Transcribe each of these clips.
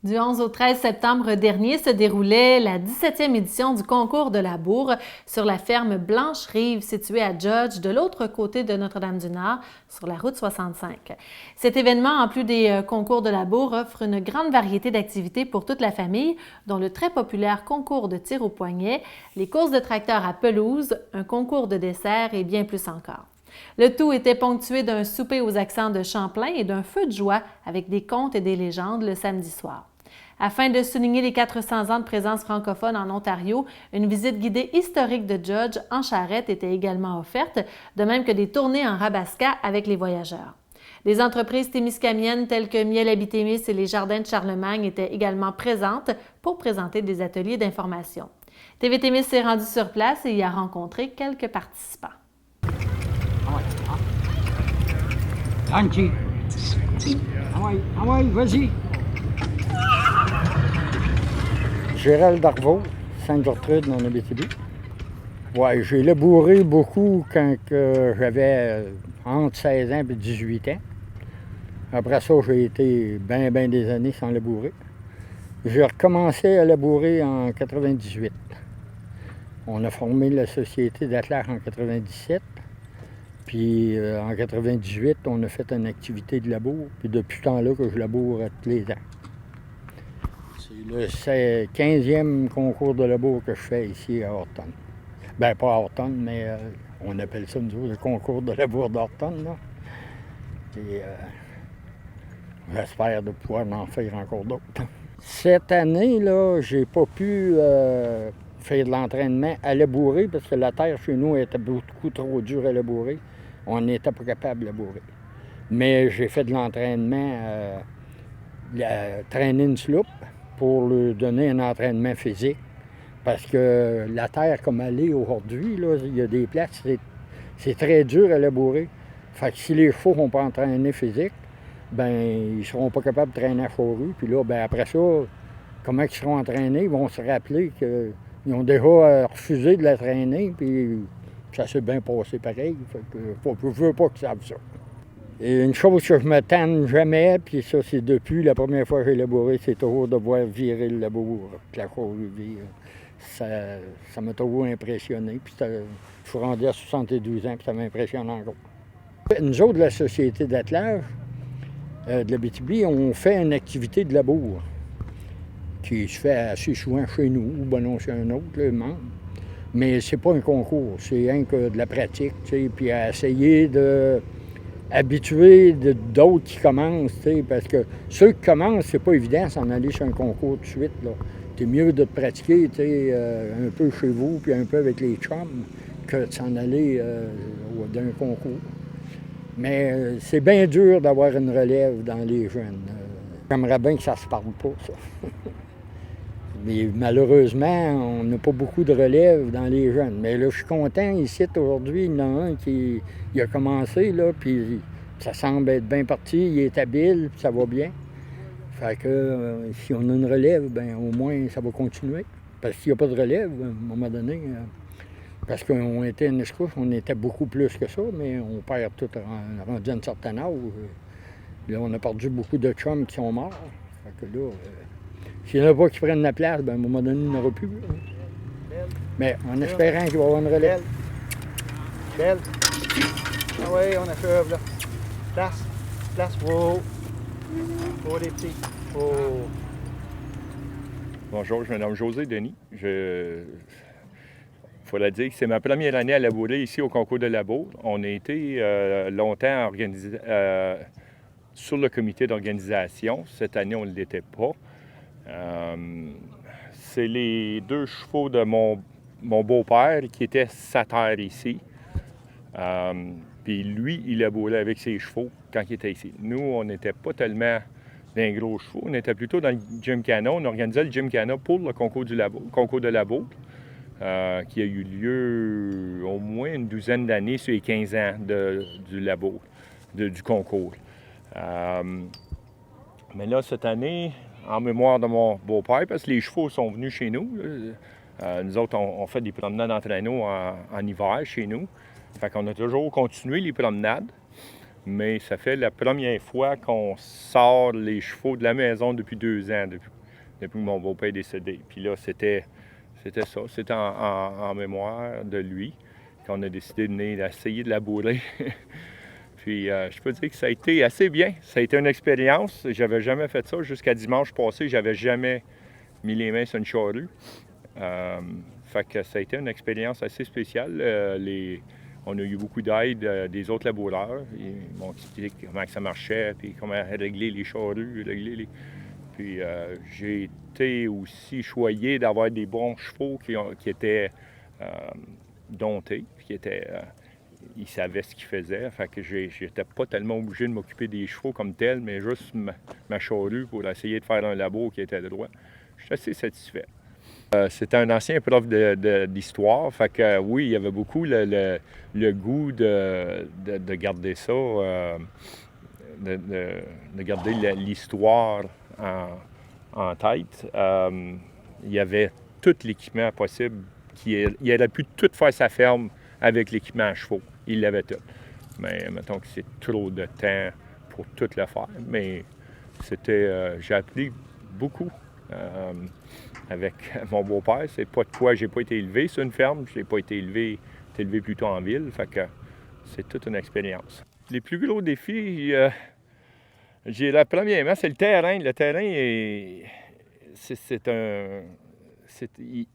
Du 11 au 13 septembre dernier se déroulait la 17e édition du concours de la bourre sur la ferme Blanche-Rive située à Judge, de l'autre côté de Notre-Dame-du-Nord, sur la route 65. Cet événement, en plus des concours de la bourre, offre une grande variété d'activités pour toute la famille, dont le très populaire concours de tir au poignet, les courses de tracteurs à pelouse, un concours de dessert et bien plus encore. Le tout était ponctué d'un souper aux accents de Champlain et d'un feu de joie avec des contes et des légendes le samedi soir. Afin de souligner les 400 ans de présence francophone en Ontario, une visite guidée historique de Judge en charrette était également offerte, de même que des tournées en rabasca avec les voyageurs. Les entreprises témiscamiennes telles que Miel Habitémis et les Jardins de Charlemagne étaient également présentes pour présenter des ateliers d'information. TV Témis s'est rendu sur place et y a rencontré quelques participants. Angie. Ah ouais, vas-y. Gérald Darvaux, Sainte-Gertrude, dans Abitibi. Ouais, j'ai labouré beaucoup quand j'avais entre 16 ans et 18 ans. Après ça, j'ai été bien des années sans labourer. J'ai recommencé à labourer en 98. On a formé la société d'attelage en 97. Puis en 98, on a fait une activité de labour. Puis depuis ce temps-là que je laboure tous les ans. C'est le 15e concours de labour que je fais ici à Horton. Ben pas à Horton, mais on appelle ça, nous autres, le concours de labour d'Horton. Et j'espère de pouvoir en faire encore d'autres. Cette année, là, j'ai pas pu faire de l'entraînement à labourer parce que la terre chez nous était beaucoup trop dure à labourer. On n'était pas capable de labourer. Mais j'ai fait de l'entraînement, traîner une sloop pour lui donner un entraînement physique. Parce que la terre comme elle est aujourd'hui, là, il y a des places, c'est très dur à labourer. Fait que si les chevaux n'ont pas entraîné physique, ben ils ne seront pas capables de traîner à fourrue. Puis là, ben après ça, comment ils seront entraînés? Ils vont se rappeler qu'ils ont déjà refusé de la traîner, puis ça s'est bien passé pareil. Fait que je veux pas qu'ils savent ça. Et une chose que je me tanne jamais, puis ça, c'est depuis la première fois que j'ai labouré, c'est toujours de voir virer le labour, que la fourrue vire. Ça m'a toujours impressionné. Puis je suis rendu à 72 ans, puis ça m'impressionne encore. Nous autres, de la Société d'attelage de l'Abitibi, on fait une activité de labour qui se fait assez souvent chez nous, ou ben non, c'est un autre, le membre. Mais c'est pas un concours, c'est rien que de la pratique, tu sais, puis à essayer de habituer d'autres qui commencent, tu sais, parce que ceux qui commencent, c'est pas évident s'en aller sur un concours tout de suite, là. C'est mieux de te pratiquer, tu sais, un peu chez vous, puis un peu avec les chums, que de s'en aller d'un concours. Mais c'est bien dur d'avoir une relève dans les jeunes. J'aimerais bien que ça se parle pas, ça. Mais malheureusement, on n'a pas beaucoup de relève dans les jeunes. Mais là, je suis content, ici, aujourd'hui, il y en a un qui a commencé, là, puis ça semble être bien parti, il est habile, puis ça va bien. Fait que si on a une relève, bien, au moins, ça va continuer. Parce qu'il n'y a pas de relève, à un moment donné, parce qu'on était une escouche, on était beaucoup plus que ça, mais on perd tout rendu à un certain âge. Là, on a perdu beaucoup de chums qui sont morts. Fait que là, s'il n'y en a pas qui prennent la place, bien, à un moment donné, il n'y en aura plus. Mais en espérant qu'il va y avoir une relève. Belle. Ah oui, on achève là. Place, wow. Pour les petits. Oh. Bonjour, je me nomme José Denis. Il faut le dire que c'est ma première année à labourer ici au concours de labour. On a été longtemps organisé sur le comité d'organisation. Cette année, on ne l'était pas. C'est les 2 chevaux de mon beau-père qui étaient sa terre ici. Puis lui, il labourait avec ses chevaux quand il était ici. Nous, on n'était pas tellement d'un gros chevaux. On était plutôt dans le Gymkhana. On organisait le Gymkhana pour le concours de labour, qui a eu lieu au moins une douzaine d'années sur les 15 ans du labour, du concours. Mais là, cette année, en mémoire de mon beau-père, parce que les chevaux sont venus chez nous. Nous autres, on fait des promenades en traîneau en hiver chez nous. Fait qu'on a toujours continué les promenades. Mais ça fait la première fois qu'on sort les chevaux de la maison depuis 2 ans, depuis que mon beau-père est décédé. Puis là, c'était ça. C'était en mémoire de lui qu'on a décidé de venir essayer de labourer. Puis je peux dire que ça a été assez bien. Ça a été une expérience. J'avais jamais fait ça. Jusqu'à dimanche passé, j'avais jamais mis les mains sur une charrue. Fait que ça a été une expérience assez spéciale. On a eu beaucoup d'aide des autres laboureurs. Ils m'ont expliqué comment ça marchait, puis comment régler les charrues, Puis j'ai été aussi choyé d'avoir des bons chevaux qui étaient domptés, ils savaient ce qu'ils faisaient. Fait que j'étais pas tellement obligé de m'occuper des chevaux comme tel, mais juste ma charrue pour essayer de faire un labour qui était droit. Je suis assez satisfait. C'était un ancien prof d'histoire, fait que oui, il y avait beaucoup le goût de garder ça, de garder l'histoire en tête. Il y avait tout l'équipement possible. Il aurait pu tout faire sa ferme avec l'équipement à chevaux. Il l'avait tout. Mais mettons que c'est trop de temps pour tout le faire. Mais j'ai appris beaucoup. Avec mon beau-père, c'est pas de quoi j'ai pas été élevé sur une ferme, j'ai pas été élevé plutôt en ville, fait que c'est toute une expérience. Les plus gros défis, premièrement, c'est le terrain. Le terrain,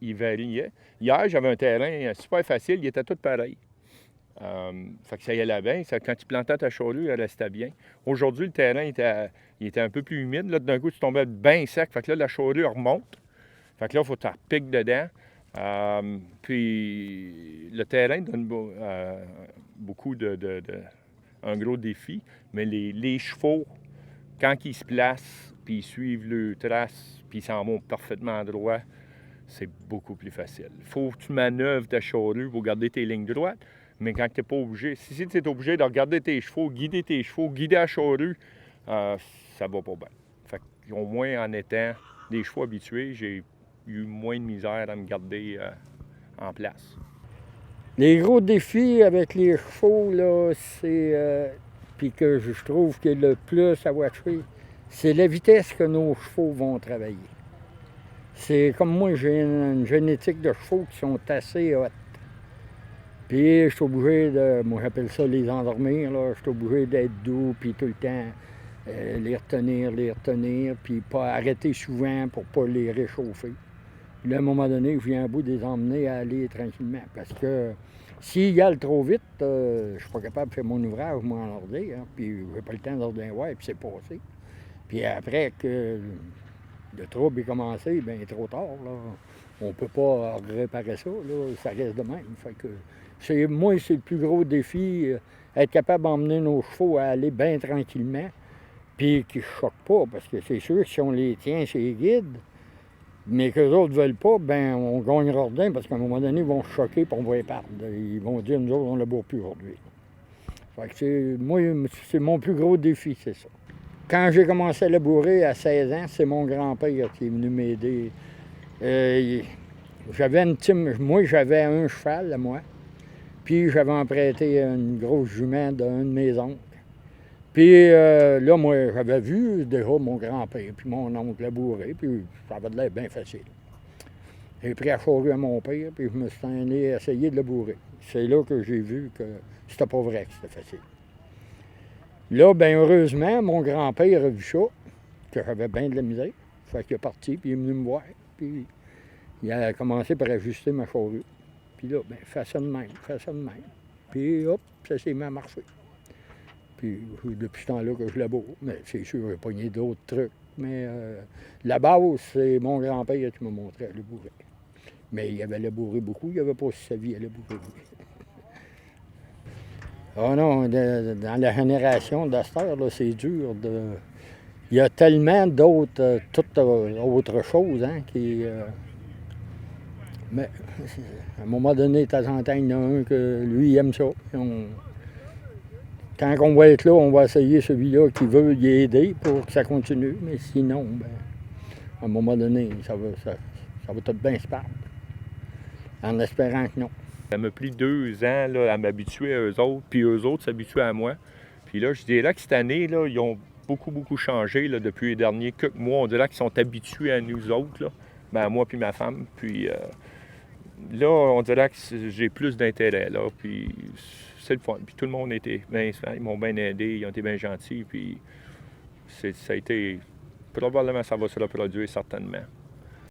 il variait. Hier, j'avais un terrain super facile, il était tout pareil. Fait que ça y allait bien. Quand tu plantais ta charrue, elle restait bien. Aujourd'hui, le terrain il était un peu plus humide. Là, d'un coup, tu tombais bien sec. Fait que là, la charrue remonte. Fait que là, il faut que tu repiques dedans. Puis le terrain donne beaucoup un gros défi. Mais les chevaux, quand ils se placent, puis ils suivent le trace, puis ils s'en vont parfaitement droit, c'est beaucoup plus facile. Il faut que tu manœuvres ta charrue pour garder tes lignes droites. Mais quand tu n'es pas obligé, si tu es obligé de regarder tes chevaux, guider la charrue, ça va pas bien. Fait qu'au moins, en étant des chevaux habitués, j'ai eu moins de misère à me garder en place. Les gros défis avec les chevaux, là, c'est... puis que je trouve que le plus à watcher, c'est la vitesse que nos chevaux vont travailler. C'est comme moi, j'ai une génétique de chevaux qui sont assez hautes. Puis je suis obligé moi j'appelle ça les endormir, là. Je suis obligé d'être doux, puis tout le temps les retenir, puis pas arrêter souvent pour pas les réchauffer. Puis là, à un moment donné, je viens à bout de les emmener à aller tranquillement. Parce que s'ils galent trop vite, je suis pas capable de faire mon ouvrage, moi, en order, hein, puis j'ai pas le temps d'order un ouais, puis c'est passé. Puis après que le trouble est commencé, bien trop tard, là. On peut pas réparer ça, là, ça reste de même. Fait que moi, c'est le plus gros défi, être capable d'emmener nos chevaux à aller bien tranquillement, puis qu'ils ne choquent pas, parce que c'est sûr que si on les tient chez les guides, mais qu'eux autres ne veulent pas, bien, on gagne ordin, parce qu'à un moment donné, ils vont se choquer, puis on va les perdre. Ils vont dire, nous autres, on ne laboure plus aujourd'hui. Fait que c'est mon plus gros défi, c'est ça. Quand j'ai commencé à labourer à 16 ans, c'est mon grand-père qui est venu m'aider. Moi, j'avais un cheval, à moi. Puis j'avais emprunté une grosse jument d'un de mes oncles. Puis là, moi, j'avais vu déjà mon grand-père, puis mon oncle labourer, puis ça avait l'air bien facile. J'ai pris la charrue à mon père, puis je me suis allé essayer de labourer. C'est là que j'ai vu que c'était pas vrai que c'était facile. Là, bien heureusement, mon grand-père a vu ça, que j'avais bien de la misère. Fait qu'il est parti, puis il est venu me voir, puis il a commencé par ajuster ma charrue. Puis là, bien, fais ça de même. Puis hop, ça s'est mis à marcher. Puis depuis ce temps-là que je laboure. Mais c'est sûr, j'ai pogné d'autres trucs. Mais la base, c'est mon grand-père qui m'a montré à labourer. Mais il avait labouré beaucoup, il n'avait pas sa vie à labourer. Oh non, dans la génération d'Astor, là, c'est dur. Il y a tellement d'autres, toutes autres choses, hein, qui... Mais à un moment donné, de temps en temps, il y en a un que lui, il aime ça. Quand on va être là, on va essayer celui-là qui veut y aider pour que ça continue. Mais sinon, bien, à un moment donné, ça va tout bien se perdre. En espérant que non. Ça m'a pris 2 ans là, à m'habituer à eux autres, puis eux autres s'habituaient à moi. Puis là, je dirais que cette année, là, ils ont beaucoup changé là, depuis les derniers quelques mois. On dirait qu'ils sont habitués à nous autres, là. Ben, à moi puis ma femme. Puis là, on dirait que j'ai plus d'intérêt, là. Puis c'est le fun. Puis tout le monde était bien, ils m'ont bien aidé, ils ont été bien gentils. Puis ça a été... Probablement, ça va se reproduire certainement.